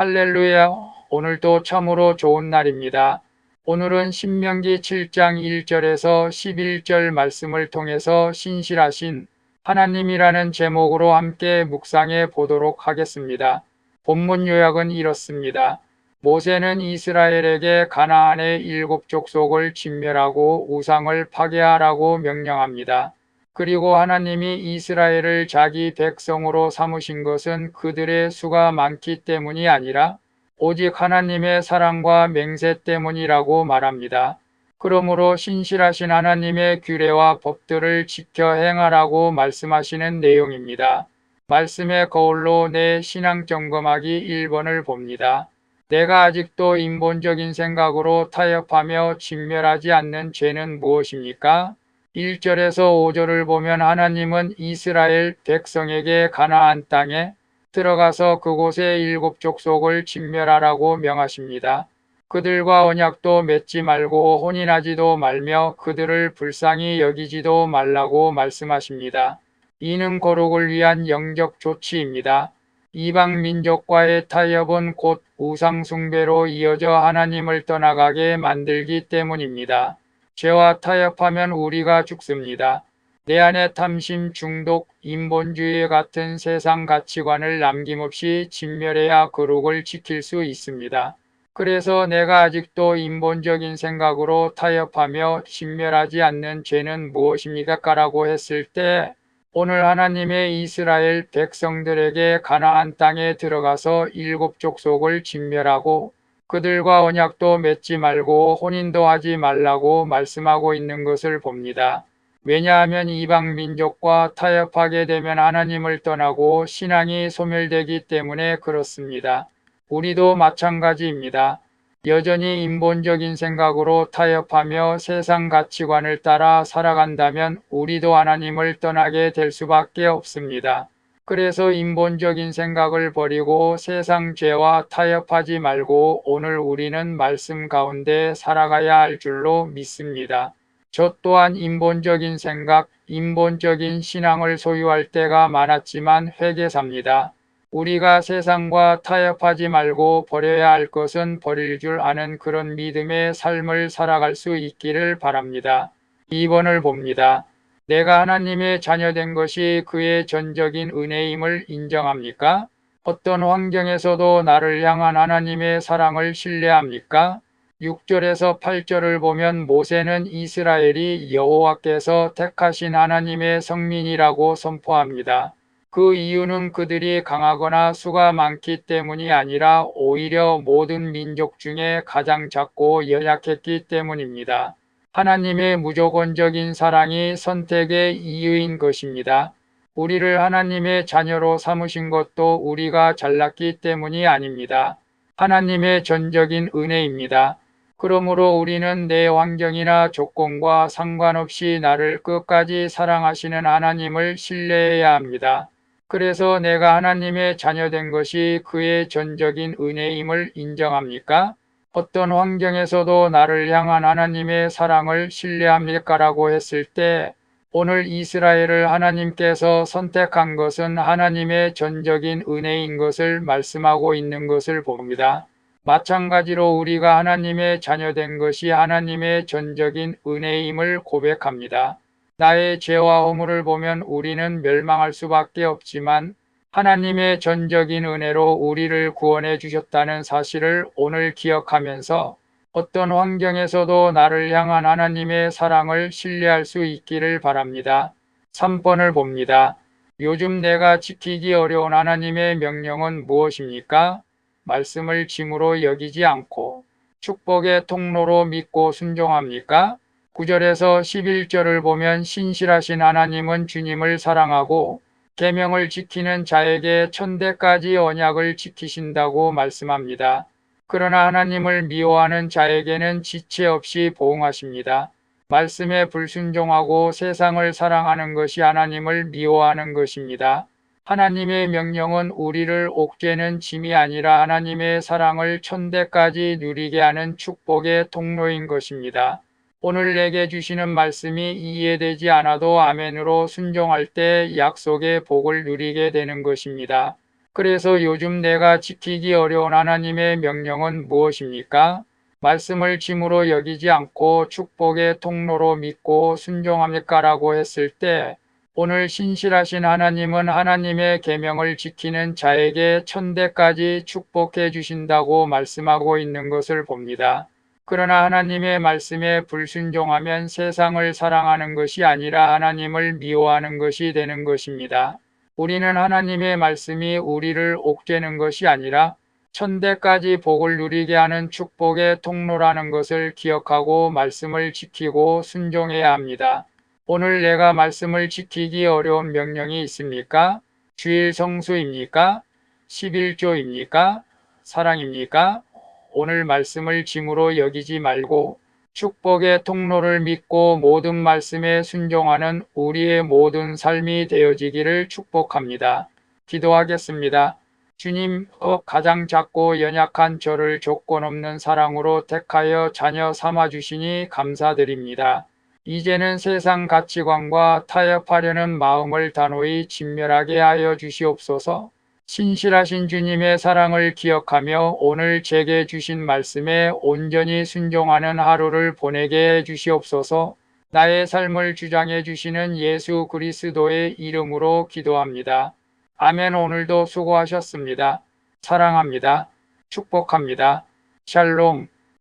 할렐루야. 오늘도 참으로 좋은 날입니다. 오늘은 신명기 7장 1절에서 11절 말씀을 통해서 신실하신 하나님이라는 제목으로 함께 묵상해 보도록 하겠습니다. 본문 요약은 이렇습니다. 모세는 이스라엘에게 가나안의 7족속을 진멸하고 우상을 파괴하라고 명령합니다. 그리고 하나님이 이스라엘을 자기 백성으로 삼으신 것은 그들의 수가 많기 때문이 아니라 오직 하나님의 사랑과 맹세 때문이라고 말합니다. 그러므로 신실하신 하나님의 규례와 법들을 지켜 행하라고 말씀하시는 내용입니다. 말씀의 거울로 내 신앙 점검하기 1번을 봅니다. 내가 아직도 인본적인 생각으로 타협하며 진멸하지 않는 죄는 무엇입니까? 1절에서 5절을 보면 하나님은 이스라엘 백성에게 가나안 땅에 들어가서 그곳의 7족속을 진멸하라고 명하십니다. 그들과 언약도 맺지 말고 혼인하지도 말며 그들을 불쌍히 여기지도 말라고 말씀하십니다. 이는 거룩을 위한 영적 조치입니다. 이방 민족과의 타협은 곧 우상 숭배로 이어져 하나님을 떠나가게 만들기 때문입니다. 죄와 타협하면 우리가 죽습니다. 내 안에 탐심, 중독, 인본주의 같은 세상 가치관을 남김없이 진멸해야 거룩을 지킬 수 있습니다. 그래서 내가 아직도 인본적인 생각으로 타협하며 진멸하지 않는 죄는 무엇입니까? 라고 했을 때 오늘 하나님의 이스라엘 백성들에게 가나안 땅에 들어가서 7족속을 진멸하고 그들과 언약도 맺지 말고 혼인도 하지 말라고 말씀하고 있는 것을 봅니다. 왜냐하면 이방 민족과 타협하게 되면 하나님을 떠나고 신앙이 소멸되기 때문에 그렇습니다. 우리도 마찬가지입니다. 여전히 인본적인 생각으로 타협하며 세상 가치관을 따라 살아간다면 우리도 하나님을 떠나게 될 수밖에 없습니다. 그래서 인본적인 생각을 버리고 세상 죄와 타협하지 말고 오늘 우리는 말씀 가운데 살아가야 할 줄로 믿습니다. 저 또한 인본적인 생각, 인본적인 신앙을 소유할 때가 많았지만 회개삽니다. 우리가 세상과 타협하지 말고 버려야 할 것은 버릴 줄 아는 그런 믿음의 삶을 살아갈 수 있기를 바랍니다. 2번을 봅니다. 내가 하나님의 자녀된 것이 그의 전적인 은혜임을 인정합니까? 어떤 환경에서도 나를 향한 하나님의 사랑을 신뢰합니까? 6절에서 8절을 보면 모세는 이스라엘이 여호와께서 택하신 하나님의 성민이라고 선포합니다. 그 이유는 그들이 강하거나 수가 많기 때문이 아니라 오히려 모든 민족 중에 가장 작고 연약했기 때문입니다. 하나님의 무조건적인 사랑이 선택의 이유인 것입니다. 우리를 하나님의 자녀로 삼으신 것도 우리가 잘났기 때문이 아닙니다. 하나님의 전적인 은혜입니다. 그러므로 우리는 내 환경이나 조건과 상관없이 나를 끝까지 사랑하시는 하나님을 신뢰해야 합니다. 그래서 내가 하나님의 자녀된 것이 그의 전적인 은혜임을 인정합니까? 어떤 환경에서도 나를 향한 하나님의 사랑을 신뢰합니까? 라고 했을 때 오늘 이스라엘을 하나님께서 선택한 것은 하나님의 전적인 은혜인 것을 말씀하고 있는 것을 봅니다. 마찬가지로 우리가 하나님의 자녀된 것이 하나님의 전적인 은혜임을 고백합니다. 나의 죄와 허물을 보면 우리는 멸망할 수밖에 없지만 하나님의 전적인 은혜로 우리를 구원해 주셨다는 사실을 오늘 기억하면서 어떤 환경에서도 나를 향한 하나님의 사랑을 신뢰할 수 있기를 바랍니다. 3번을 봅니다. 요즘 내가 지키기 어려운 하나님의 명령은 무엇입니까? 말씀을 짐으로 여기지 않고 축복의 통로로 믿고 순종합니까? 9절에서 11절을 보면 신실하신 하나님은 주님을 사랑하고 계명을 지키는 자에게 천대까지 언약을 지키신다고 말씀합니다. 그러나 하나님을 미워하는 자에게는 지체 없이 보응하십니다. 말씀에 불순종하고 세상을 사랑하는 것이 하나님을 미워하는 것입니다. 하나님의 명령은 우리를 옥죄는 짐이 아니라 하나님의 사랑을 천대까지 누리게 하는 축복의 통로인 것입니다. 오늘 내게 주시는 말씀이 이해되지 않아도 아멘으로 순종할 때 약속의 복을 누리게 되는 것입니다. 그래서 요즘 내가 지키기 어려운 하나님의 명령은 무엇입니까? 말씀을 짐으로 여기지 않고 축복의 통로로 믿고 순종합니까라고 했을 때 오늘 신실하신 하나님은 하나님의 계명을 지키는 자에게 천대까지 축복해 주신다고 말씀하고 있는 것을 봅니다. 그러나 하나님의 말씀에 불순종하면 세상을 사랑하는 것이 아니라 하나님을 미워하는 것이 되는 것입니다. 우리는 하나님의 말씀이 우리를 옥죄는 것이 아니라 천대까지 복을 누리게 하는 축복의 통로라는 것을 기억하고 말씀을 지키고 순종해야 합니다. 오늘 내가 말씀을 지키기 어려운 명령이 있습니까? 주일 성수입니까? 11조입니까? 사랑입니까? 오늘 말씀을 짐으로 여기지 말고 축복의 통로를 믿고 모든 말씀에 순종하는 우리의 모든 삶이 되어지기를 축복합니다. 기도하겠습니다. 주님, 가장 작고 연약한 저를 조건 없는 사랑으로 택하여 자녀 삼아주시니 감사드립니다. 이제는 세상 가치관과 타협하려는 마음을 단호히 진멸하게 하여 주시옵소서. 신실하신 주님의 사랑을 기억하며 오늘 제게 주신 말씀에 온전히 순종하는 하루를 보내게 해 주시옵소서. 나의 삶을 주장해 주시는 예수 그리스도의 이름으로 기도합니다. 아멘. 오늘도 수고하셨습니다. 사랑합니다. 축복합니다. 샬롬.